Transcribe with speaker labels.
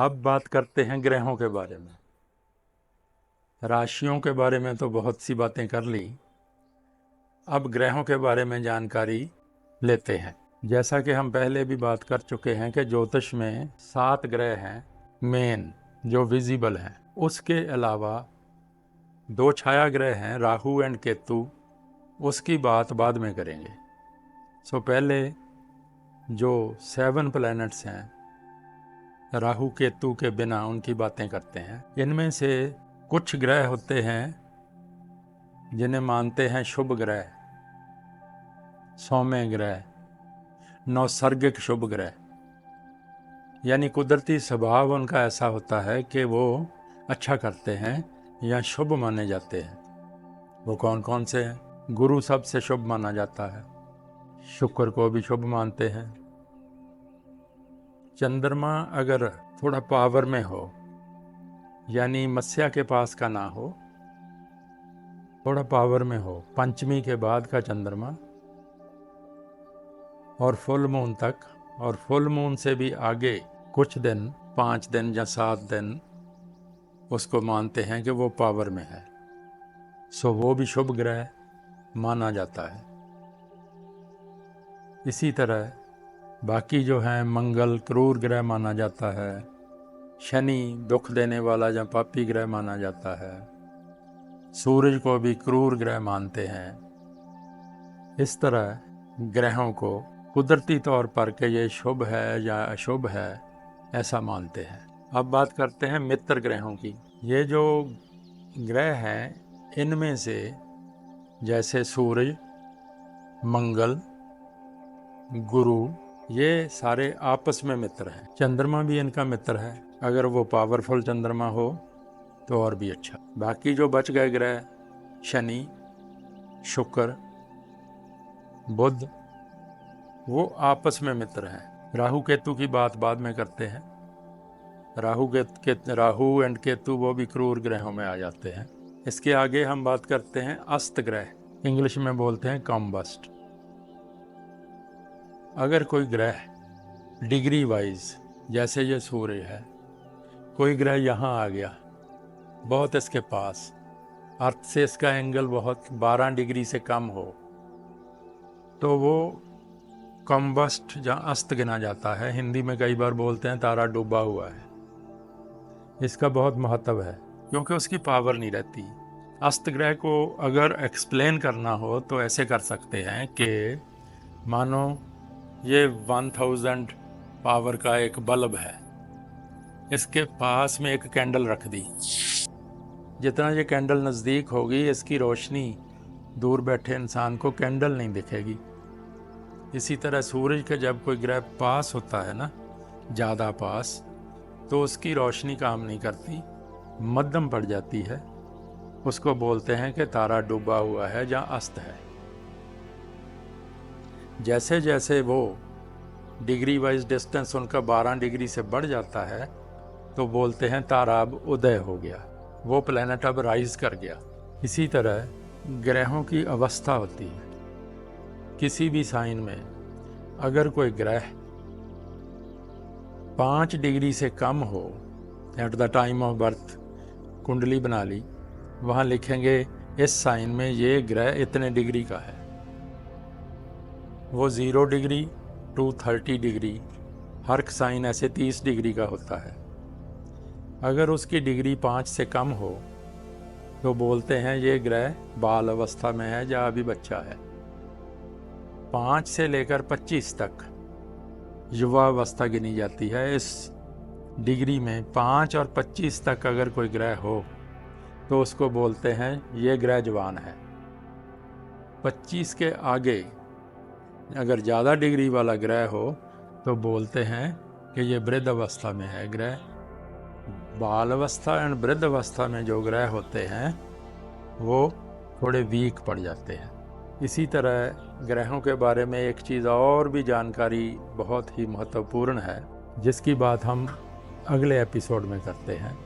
Speaker 1: अब बात करते हैं ग्रहों के बारे में। राशियों के बारे में तो बहुत सी बातें कर ली, अब ग्रहों के बारे में जानकारी लेते हैं। जैसा कि हम पहले भी बात कर चुके हैं कि ज्योतिष में 7 ग्रह हैं मेन, जो विजिबल हैं। उसके अलावा 2 छाया ग्रह हैं, राहु एंड केतु, उसकी बात बाद में करेंगे। पहले जो 7 प्लैनेट्स हैं, राहु केतु के बिना उनकी बातें करते हैं। इनमें से कुछ ग्रह होते हैं जिन्हें मानते हैं शुभ ग्रह, सौम्य ग्रह, नैसर्गिक शुभ ग्रह, यानी कुदरती स्वभाव उनका ऐसा होता है कि वो अच्छा करते हैं या शुभ माने जाते हैं। वो कौन कौन से हैं? गुरु सबसे शुभ माना जाता है, शुक्र को भी शुभ मानते हैं। चंद्रमा अगर थोड़ा पावर में हो, यानी मत्स्या के पास का ना हो, थोड़ा पावर में हो, पंचमी के बाद का चंद्रमा और फुल मून तक, और फुल मून से भी आगे कुछ दिन, 5 दिन या 7 दिन, उसको मानते हैं कि वो पावर में है। वो भी शुभ ग्रह माना जाता है। इसी तरह बाकी जो हैं, मंगल क्रूर ग्रह माना जाता है, शनि दुख देने वाला या पापी ग्रह माना जाता है, सूरज को भी क्रूर ग्रह मानते हैं। इस तरह ग्रहों को कुदरती तौर पर कि ये शुभ है या अशुभ है ऐसा मानते हैं। अब बात करते हैं मित्र ग्रहों की। ये जो ग्रह हैं, इनमें से जैसे सूरज, मंगल, गुरु, ये सारे आपस में मित्र हैं। चंद्रमा भी इनका मित्र है, अगर वो पावरफुल चंद्रमा हो तो और भी अच्छा। बाकी जो बच गए ग्रह, शनि, शुक्र, बुध, वो आपस में मित्र हैं। राहु केतु की बात बाद में करते हैं। राहु एंड केतु वो भी क्रूर ग्रहों में आ जाते हैं। इसके आगे हम बात करते हैं अस्त ग्रह, इंग्लिश में बोलते हैं कॉम्बस्ट। अगर कोई ग्रह डिग्री वाइज, जैसे ये सूर्य है, कोई ग्रह यहाँ आ गया बहुत इसके पास, अर्थ से इसका एंगल बहुत 12 डिग्री से कम हो, तो वो कॉम्बस्ट या अस्त गिना जाता है। हिंदी में कई बार बोलते हैं तारा डूबा हुआ है। इसका बहुत महत्व है क्योंकि उसकी पावर नहीं रहती। अस्त ग्रह को अगर एक्सप्लेन करना हो तो ऐसे कर सकते हैं कि मानो ये 1000 पावर का एक बल्ब है, इसके पास में एक कैंडल रख दी। जितना ये कैंडल नज़दीक होगी, इसकी रोशनी दूर बैठे इंसान को कैंडल नहीं दिखेगी। इसी तरह सूरज के जब कोई ग्रह पास होता है ना, ज़्यादा पास, तो उसकी रोशनी काम नहीं करती, मध्यम पड़ जाती है। उसको बोलते हैं कि तारा डूबा हुआ है या अस्त है। जैसे जैसे वो डिग्री वाइज डिस्टेंस उनका 12 डिग्री से बढ़ जाता है तो बोलते हैं तारा अब उदय हो गया, वो प्लेनेट अब राइज कर गया। इसी तरह ग्रहों की अवस्था होती है। किसी भी साइन में अगर कोई ग्रह 5 डिग्री से कम हो at the time of birth, कुंडली बना ली, वहाँ लिखेंगे इस साइन में ये ग्रह इतने डिग्री का है। वो 0 डिग्री टू 30 डिग्री, हर साइन ऐसे 30 डिग्री का होता है। अगर उसकी डिग्री 5 से कम हो तो बोलते हैं ये ग्रह बाल अवस्था में है या अभी बच्चा है। 5 से लेकर 25 तक युवा अवस्था गिनी जाती है। इस डिग्री में 5 और 25 तक अगर कोई ग्रह हो तो उसको बोलते हैं ये ग्रह जवान है। 25 के आगे अगर ज़्यादा डिग्री वाला ग्रह हो तो बोलते हैं कि ये वृद्ध अवस्था में है ग्रह। बाल अवस्था एंड वृद्ध अवस्था में जो ग्रह होते हैं वो थोड़े वीक पड़ जाते हैं। इसी तरह ग्रहों के बारे में एक चीज़ और भी जानकारी बहुत ही महत्वपूर्ण है, जिसकी बात हम अगले एपिसोड में करते हैं।